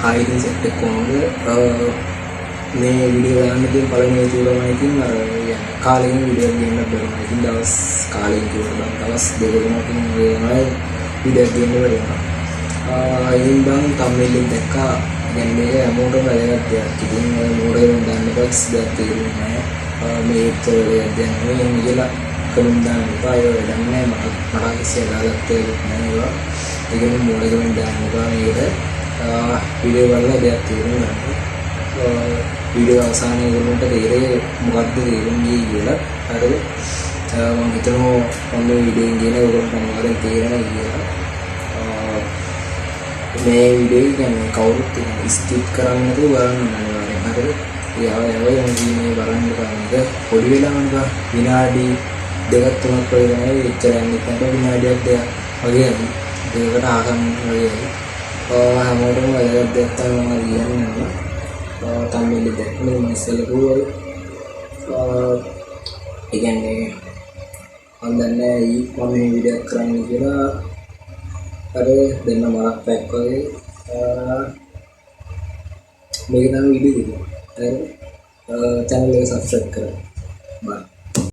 Hi ඉතින් set එක කොහොමද මේ වීඩියෝ ගන්න ඉතින් පළවෙනි චූලමයි ඉතින් අර කාලෙකින් වීඩියෝ ගේන්න බැරුණා. ඉතින් දවස් කාලෙකින් කිව්වා දවස් දෙක තුනකින් වෙනයි වීඩියෝ ගේන්න බැරුණා. ඉතින් බං තම්මෙලින් දැක්කා දැන් මේක හැමෝටම වැදගත් දෙයක්. ඉතින් ඔය මෝඩයන් දාන්න බස් දෙයක් තේරුන්නේ නැහැ. මේ ඒත්වල දැන් මේ කියලා කලින් දාන්න එපා. ඒක වැඩක් නැහැ. මට කිසි අදාළක් තේරුන්නේ නැහැ ඒවා. ඒකෙන් මෝඩකමින් දාන්න එපා මේකට. වීඩියෝ වල දෙයක් තේරුම් ගන්න. වීඩියෝ අවසානයේ වුණොත් තේරෙන්නේ මොකක්ද තේරුන්නේ කියලා. හරිද? මම හිතනවා මම මේ වීඩියෝ එකෙන් ඔයගොල්ලන්ට මොනවද තේරෙන්නේ කියලා. මේ වීඩියෝ එක කියන්නේ කවුරුත් ස්කිප් කරන්නේ නැතුව බලන්න අනිවාර්යෙන්. හරිද? යාවයි මේ බලන්න බලන්න පොඩි වෙලාවක විනාඩි 2-3ක් වගේ තමයි එච්චර යන්නේ නැත්නම් විනාඩියක් දෙකක් වගේ යන්නේ. දෙකකට ආගම් වගේ. හැමෝටම වැදගත් දෙයක් තමයි මම කියන්නේ. තම්මෙලි දැක්කම මම ඉස්සෙල්ලා කිව්වා ඒ කියන්නේ මම දන්නේ මම මේ වීඩියෝ කරන්න කියලා අර දෙන්න මලක් පැක් වගේ මේක තමයි වීඩියෝ එක. හරි channel එක subscribe කරන්න. bye